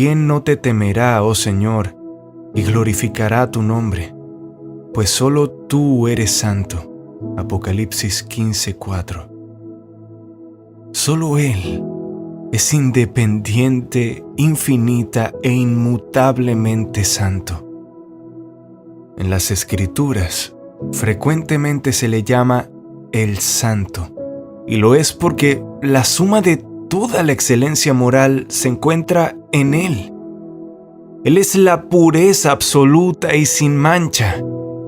¿quién no te temerá, oh Señor, y glorificará tu nombre? Pues solo tú eres santo. Apocalipsis 15:4. Solo Él es independiente, infinita e inmutablemente santo. En las Escrituras, frecuentemente se le llama el Santo, y lo es porque la suma de toda la excelencia moral se encuentra en Él. Él es la pureza absoluta y sin mancha,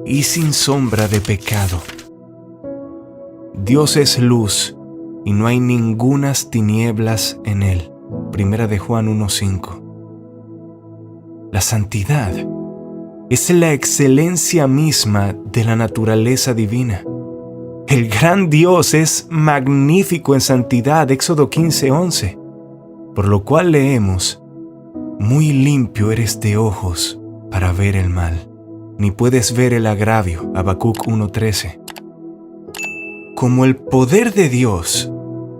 y sin sombra de pecado. Dios es luz, y no hay ningunas tinieblas en Él. Primera de Juan 1:5. La santidad es la excelencia misma de la naturaleza divina. El gran Dios es magnífico en santidad, Éxodo 15:11, por lo cual leemos: muy limpio eres de ojos para ver el mal, ni puedes ver el agravio, Habacuc 1:13. Como el poder de Dios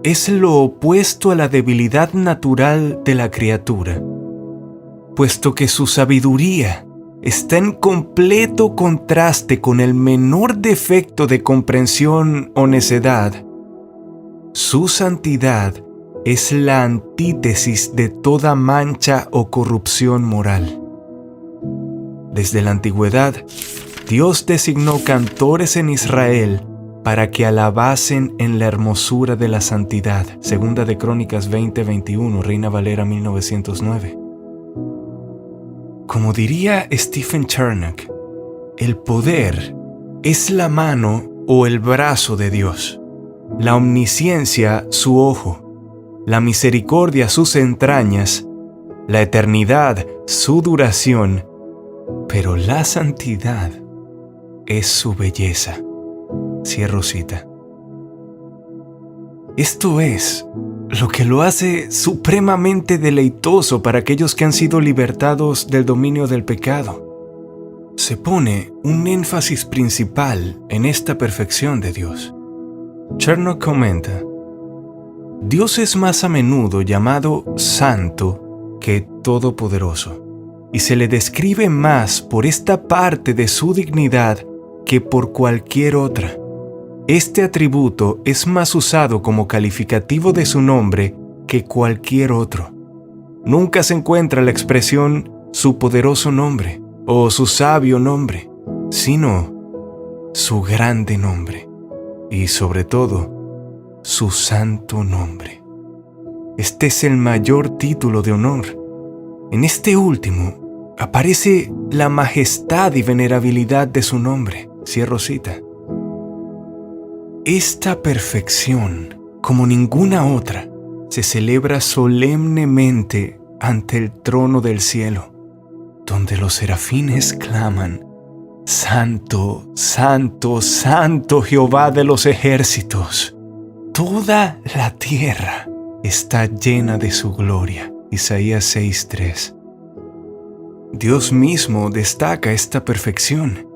es lo opuesto a la debilidad natural de la criatura, puesto que su sabiduría está en completo contraste con el menor defecto de comprensión o necedad, su santidad es la antítesis de toda mancha o corrupción moral. Desde la antigüedad, Dios designó cantores en Israel para que alabasen en la hermosura de la santidad. Segunda de Crónicas 20:21, Reina Valera 1909. Como diría Stephen Charnock, el poder es la mano o el brazo de Dios, la omnisciencia su ojo, la misericordia sus entrañas, la eternidad su duración, pero la santidad es su belleza. Cierro cita. Esto es lo que lo hace supremamente deleitoso para aquellos que han sido libertados del dominio del pecado. Se pone un énfasis principal en esta perfección de Dios. Charnock comenta: Dios es más a menudo llamado santo que todopoderoso, y se le describe más por esta parte de su dignidad que por cualquier otra. Este atributo es más usado como calificativo de su nombre que cualquier otro. Nunca se encuentra la expresión su poderoso nombre o su sabio nombre, sino su grande nombre y, sobre todo, su santo nombre. Este es el mayor título de honor. En este último aparece la majestad y venerabilidad de su nombre. Cierro cita. Esta perfección, como ninguna otra, se celebra solemnemente ante el trono del cielo, donde los serafines claman: Santo, Santo, Santo Jehová de los ejércitos. Toda la tierra está llena de su gloria. Isaías 6:3. Dios mismo destaca esta perfección.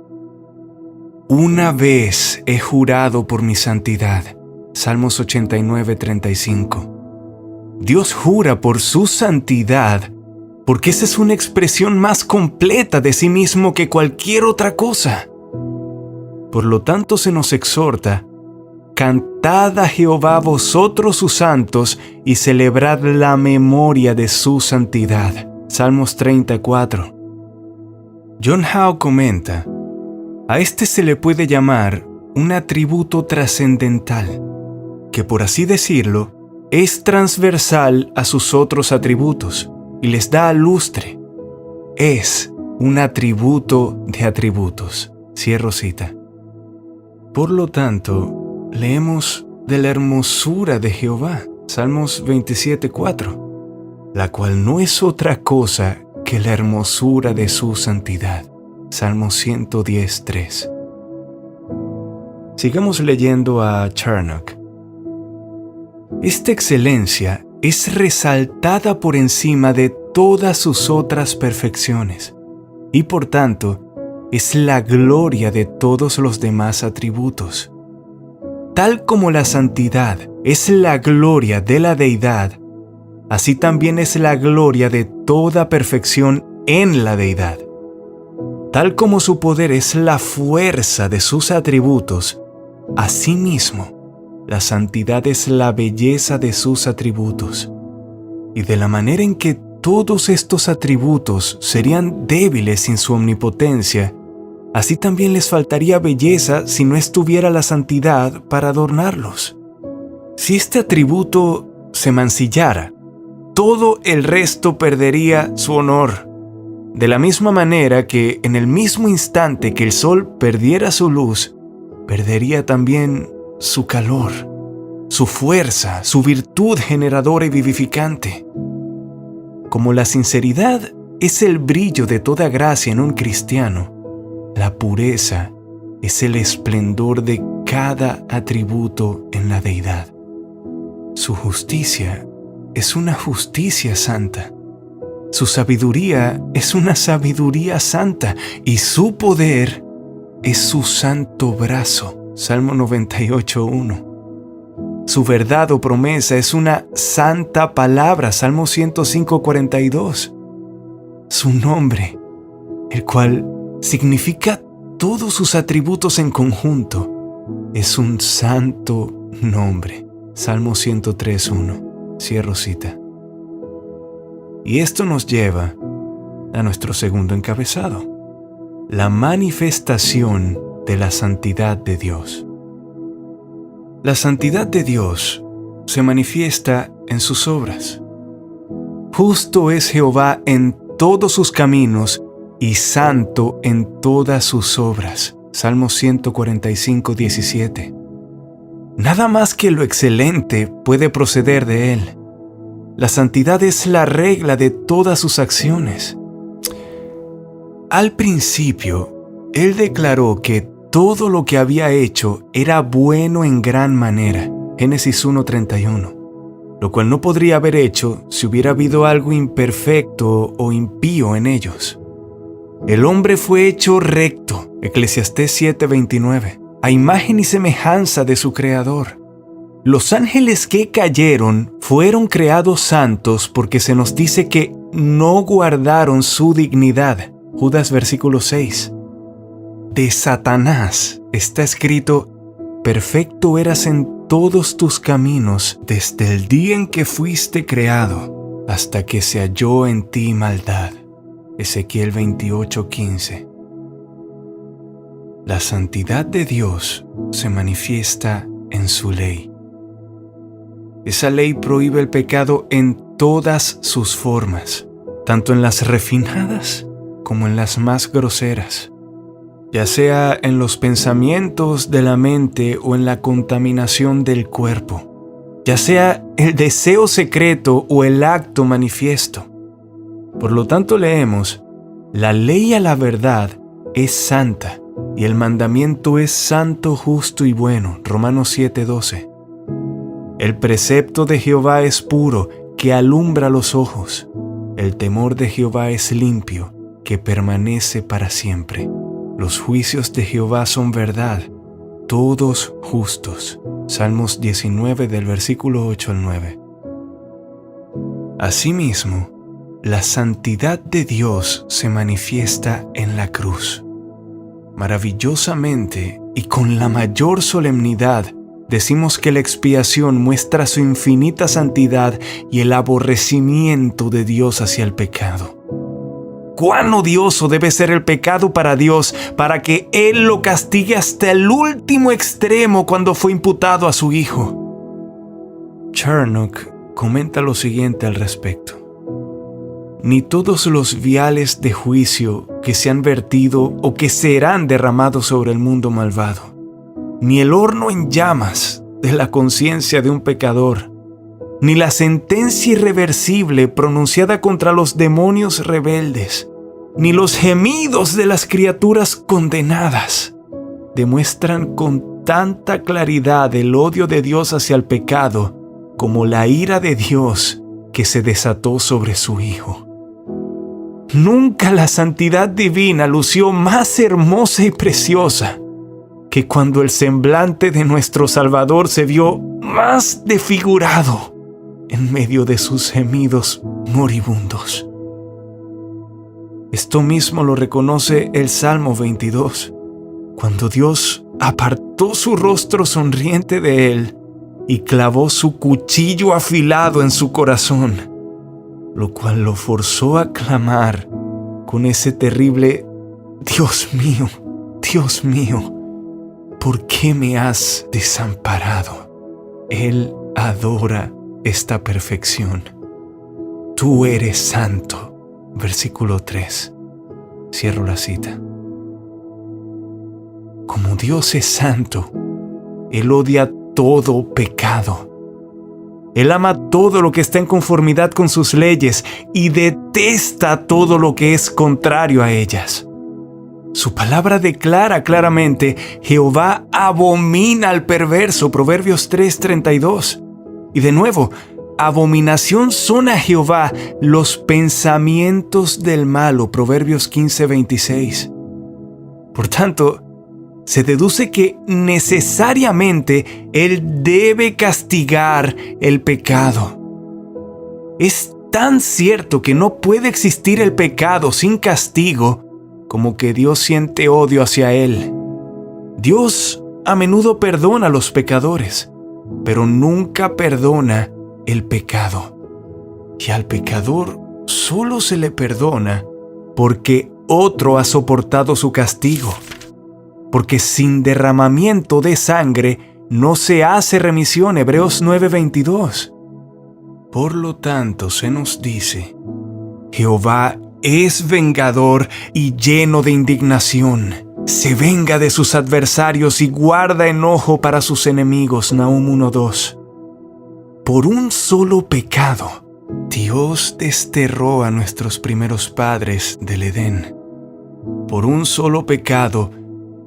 Una vez he jurado por mi santidad. Salmos 89:35. Dios jura por su santidad porque esa es una expresión más completa de sí mismo que cualquier otra cosa. Por lo tanto se nos exhorta: cantad a Jehová vosotros sus santos y celebrad la memoria de su santidad. Salmos 34. John Howe comenta: a este se le puede llamar un atributo trascendental, que por así decirlo, es transversal a sus otros atributos y les da lustre. Es un atributo de atributos. Cierro cita. Por lo tanto, leemos de la hermosura de Jehová, Salmos 27:4, la cual no es otra cosa que la hermosura de su santidad. Salmo 110:3. Sigamos leyendo a Charnock. Esta excelencia es resaltada por encima de todas sus otras perfecciones y por tanto es la gloria de todos los demás atributos. Tal como la santidad es la gloria de la deidad, así también es la gloria de toda perfección en la deidad. Tal como su poder es la fuerza de sus atributos, asimismo, la santidad es la belleza de sus atributos. Y de la manera en que todos estos atributos serían débiles sin su omnipotencia, así también les faltaría belleza si no estuviera la santidad para adornarlos. Si este atributo se mancillara, todo el resto perdería su honor. De la misma manera que en el mismo instante que el sol perdiera su luz, perdería también su calor, su fuerza, su virtud generadora y vivificante. Como la sinceridad es el brillo de toda gracia en un cristiano, la pureza es el esplendor de cada atributo en la deidad. Su justicia es una justicia santa. Su sabiduría es una sabiduría santa y su poder es su santo brazo. Salmo 98:1. Su verdad o promesa es una santa palabra. Salmo 105:42. Su nombre, el cual significa todos sus atributos en conjunto, es un santo nombre. Salmo 103:1. Cierro cita. Y esto nos lleva a nuestro segundo encabezado: la manifestación de la santidad de Dios. La santidad de Dios se manifiesta en sus obras. Justo es Jehová en todos sus caminos y santo en todas sus obras. Salmo 145:17. Nada más que lo excelente puede proceder de él. La santidad es la regla de todas sus acciones. Al principio, él declaró que todo lo que había hecho era bueno en gran manera. Génesis 1:31. Lo cual no podría haber hecho si hubiera habido algo imperfecto o impío en ellos. El hombre fue hecho recto. Eclesiastés 7:29. A imagen y semejanza de su Creador. Los ángeles que cayeron fueron creados santos porque se nos dice que no guardaron su dignidad. Judas versículo 6. De Satanás está escrito: perfecto eras en todos tus caminos desde el día en que fuiste creado hasta que se halló en ti maldad. Ezequiel 28:15. La santidad de Dios se manifiesta en su ley. Esa ley prohíbe el pecado en todas sus formas, tanto en las refinadas como en las más groseras, ya sea en los pensamientos de la mente o en la contaminación del cuerpo, ya sea el deseo secreto o el acto manifiesto. Por lo tanto leemos: la ley a la verdad es santa y el mandamiento es santo, justo y bueno. Romanos 7:12. El precepto de Jehová es puro, que alumbra los ojos. El temor de Jehová es limpio, que permanece para siempre. Los juicios de Jehová son verdad, todos justos. Salmos 19 del versículo 8 al 9. Asimismo, la santidad de Dios se manifiesta en la cruz. Maravillosamente y con la mayor solemnidad, decimos que la expiación muestra su infinita santidad y el aborrecimiento de Dios hacia el pecado. ¡Cuán odioso debe ser el pecado para Dios para que Él lo castigue hasta el último extremo cuando fue imputado a su Hijo! Charnock comenta lo siguiente al respecto: ni todos los viales de juicio que se han vertido o que serán derramados sobre el mundo malvado, ni el horno en llamas de la conciencia de un pecador, ni la sentencia irreversible pronunciada contra los demonios rebeldes, ni los gemidos de las criaturas condenadas, demuestran con tanta claridad el odio de Dios hacia el pecado como la ira de Dios que se desató sobre su Hijo. Nunca la santidad divina lució más hermosa y preciosa que cuando el semblante de nuestro Salvador se vio más desfigurado. en medio de sus gemidos moribundos. Esto mismo lo reconoce el Salmo 22, cuando Dios apartó su rostro sonriente de él y clavó su cuchillo afilado en su corazón, lo cual lo forzó a clamar con ese terrible Dios mío, ¿por qué me has desamparado? Él adora esta perfección. Tú eres santo. Versículo 3. Cierro la cita. Como Dios es santo, Él odia todo pecado. Él ama todo lo que está en conformidad con sus leyes y detesta todo lo que es contrario a ellas. Su palabra declara claramente: Jehová abomina al perverso, Proverbios 3:32. Y de nuevo, abominación son a Jehová los pensamientos del malo, Proverbios 15:26. Por tanto, se deduce que necesariamente Él debe castigar el pecado. Es tan cierto que no puede existir el pecado sin castigo como que Dios siente odio hacia él. Dios a menudo perdona a los pecadores, pero nunca perdona el pecado. Y al pecador solo se le perdona porque otro ha soportado su castigo. Porque sin derramamiento de sangre no se hace remisión, Hebreos 9:22. Por lo tanto, se nos dice: Jehová es vengador y lleno de indignación. Se venga de sus adversarios y guarda enojo para sus enemigos, Nahum 1:2. Por un solo pecado, Dios desterró a nuestros primeros padres del Edén. Por un solo pecado,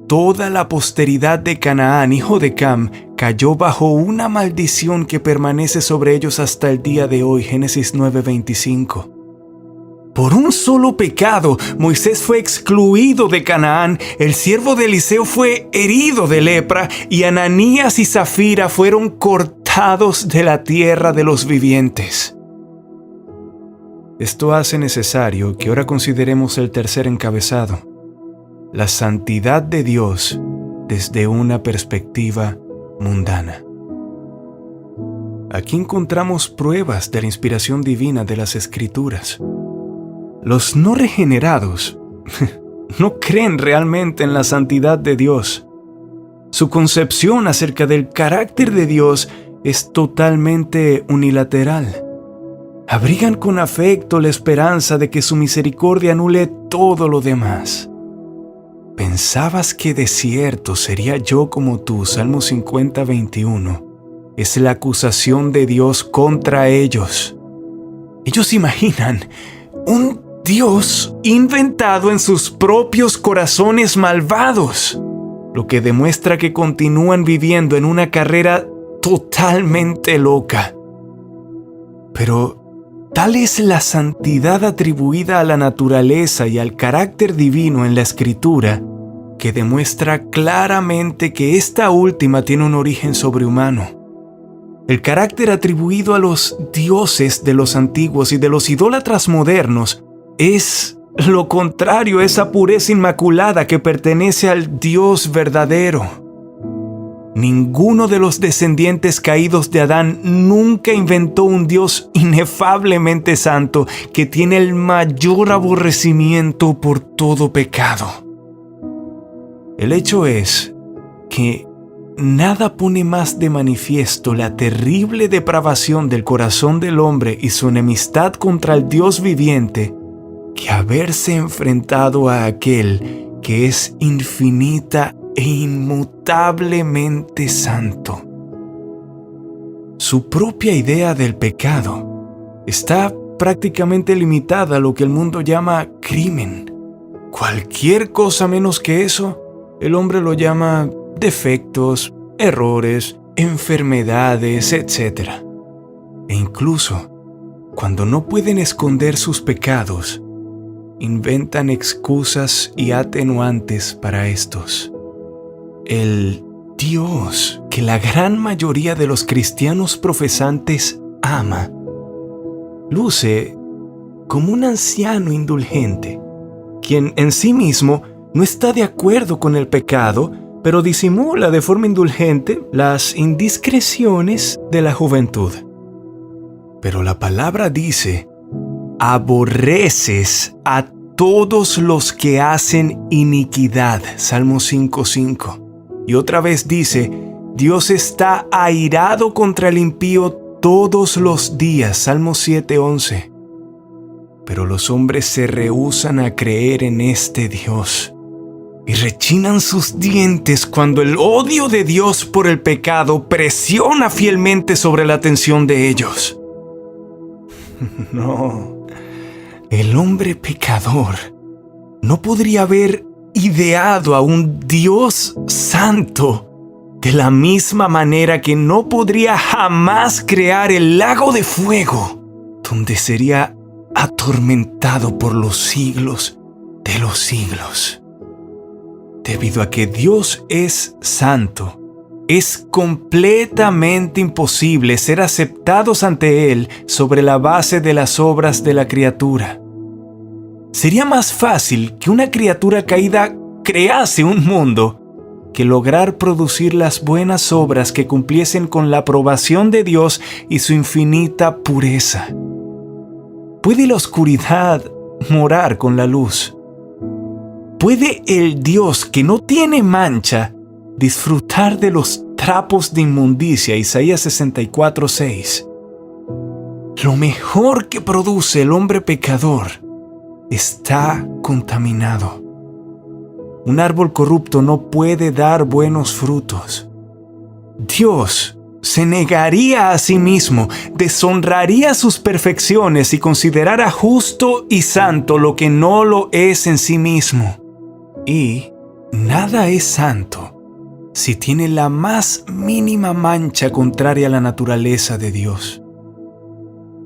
toda la posteridad de Canaán, hijo de Cam, cayó bajo una maldición que permanece sobre ellos hasta el día de hoy, Génesis 9:25. Por un solo pecado, Moisés fue excluido de Canaán, el siervo de Eliseo fue herido de lepra y Ananías y Zafira fueron cortados de la tierra de los vivientes. Esto hace necesario que ahora consideremos el tercer encabezado: la santidad de Dios desde una perspectiva mundana. Aquí encontramos pruebas de la inspiración divina de las Escrituras. Los no regenerados no creen realmente en la santidad de Dios. Su concepción acerca del carácter de Dios es totalmente unilateral. Abrigan con afecto la esperanza de que su misericordia anule todo lo demás. ¿Pensabas que de cierto sería yo como tú? Salmo 50:21. Es la acusación de Dios contra ellos. Ellos imaginan un Dios inventado en sus propios corazones malvados, lo que demuestra que continúan viviendo en una carrera totalmente loca. Pero tal es la santidad atribuida a la naturaleza y al carácter divino en la Escritura, que demuestra claramente que esta última tiene un origen sobrehumano. El carácter atribuido a los dioses de los antiguos y de los idólatras modernos es lo contrario a esa pureza inmaculada que pertenece al Dios verdadero. Ninguno de los descendientes caídos de Adán nunca inventó un Dios inefablemente santo que tiene el mayor aborrecimiento por todo pecado. El hecho es que nada pone más de manifiesto la terrible depravación del corazón del hombre y su enemistad contra el Dios viviente que haberse enfrentado a aquel que es infinita e inmutablemente santo. Su propia idea del pecado está prácticamente limitada a lo que el mundo llama crimen. Cualquier cosa menos que eso, el hombre lo llama defectos, errores, enfermedades, etc. E incluso, cuando no pueden esconder sus pecados, inventan excusas y atenuantes para estos. El Dios que la gran mayoría de los cristianos profesantes ama. Luce como un anciano indulgente, quien en sí mismo no está de acuerdo con el pecado, pero disimula de forma indulgente las indiscreciones de la juventud. Pero la palabra dice: aborreces a todos los que hacen iniquidad. Salmo 5:5. Y otra vez dice: Dios está airado contra el impío todos los días. Salmo 7:11. Pero los hombres se rehúsan a creer en este Dios y rechinan sus dientes cuando el odio de Dios por el pecado presiona fielmente sobre la atención de ellos. No, el hombre pecador no podría haber ideado a un Dios santo de la misma manera que no podría jamás crear el lago de fuego, donde sería atormentado por los siglos de los siglos. Debido a que Dios es santo, es completamente imposible ser aceptados ante Él sobre la base de las obras de la criatura. Sería más fácil que una criatura caída crease un mundo que lograr producir las buenas obras que cumpliesen con la aprobación de Dios y su infinita pureza. ¿Puede la oscuridad morar con la luz? ¿Puede el Dios que no tiene mancha disfrutar de los trapos de inmundicia? Isaías 64:6. Lo mejor que produce el hombre pecador está contaminado. Un árbol corrupto no puede dar buenos frutos. Dios se negaría a sí mismo, deshonraría sus perfecciones y considerara justo y santo lo que no lo es en sí mismo. Y nada es santo si tiene la más mínima mancha contraria a la naturaleza de Dios.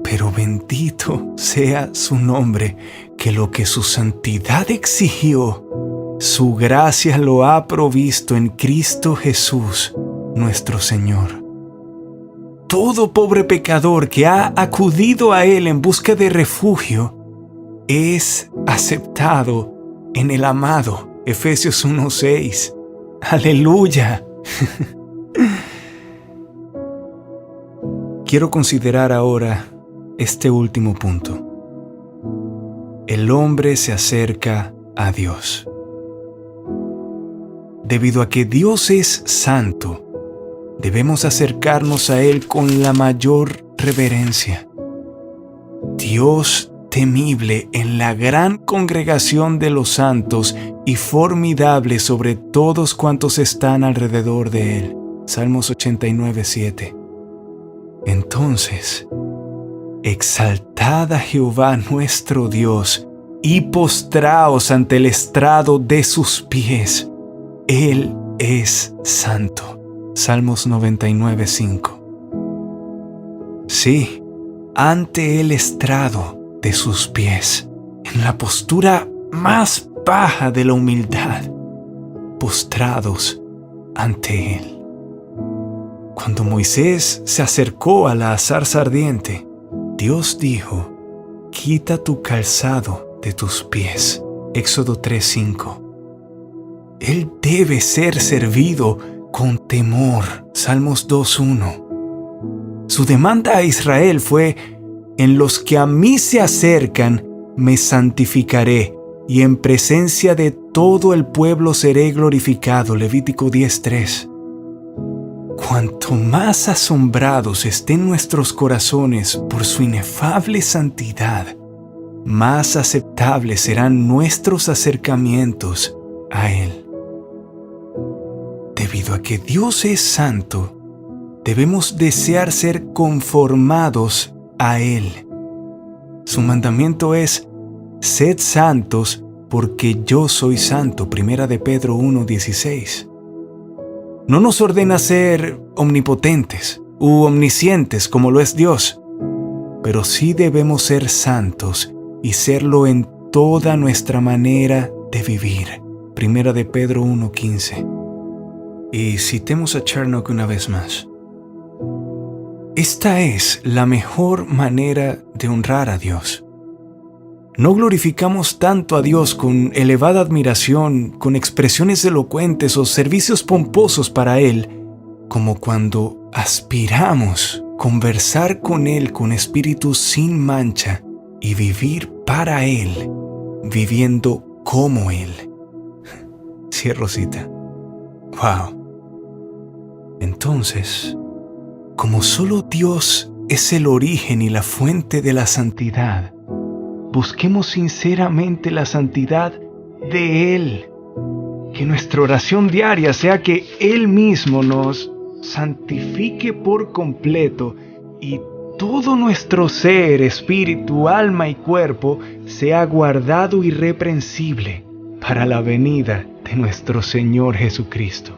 Pero bendito sea su nombre, que lo que su santidad exigió, su gracia lo ha provisto en Cristo Jesús, nuestro Señor. Todo pobre pecador que ha acudido a Él en busca de refugio es aceptado en el amado. Efesios 1:6. ¡Aleluya! Quiero considerar ahora este último punto. El hombre se acerca a Dios. Debido a que Dios es santo, debemos acercarnos a Él con la mayor reverencia. Dios temible en la gran congregación de los santos y formidable sobre todos cuantos están alrededor de Él. Salmos 89:7. Entonces, exaltad a Jehová nuestro Dios y postraos ante el estrado de sus pies. Él es santo. Salmos 99:5. Sí, ante el estrado de sus pies, en la postura más baja de la humildad, postrados ante Él. Cuando Moisés se acercó a la zarza ardiente, Dios dijo: quita tu calzado de tus pies. Éxodo 3:5. Él debe ser servido con temor. Salmos 2:1. Su demanda a Israel fue: en los que a mí se acercan, me santificaré, y en presencia de todo el pueblo seré glorificado. Levítico 10:3. Cuanto más asombrados estén nuestros corazones por su inefable santidad, más aceptables serán nuestros acercamientos a Él. Debido a que Dios es santo, debemos desear ser conformados a Él. Su mandamiento es: sed santos porque yo soy santo. Primera de Pedro 1:16. No nos ordena ser omnipotentes u omniscientes como lo es Dios, pero sí debemos ser santos y serlo en toda nuestra manera de vivir. Primera de Pedro 1:15. Y citemos a Charnock una vez más. Esta es la mejor manera de honrar a Dios. No glorificamos tanto a Dios con elevada admiración, con expresiones elocuentes o servicios pomposos para Él, como cuando aspiramos conversar con Él con espíritu sin mancha y vivir para Él, viviendo como Él. Cierro cita. ¡Wow! Entonces, como solo Dios es el origen y la fuente de la santidad, busquemos sinceramente la santidad de Él. Que nuestra oración diaria sea que Él mismo nos santifique por completo y todo nuestro ser, espíritu, alma y cuerpo sea guardado irreprensible para la venida de nuestro Señor Jesucristo.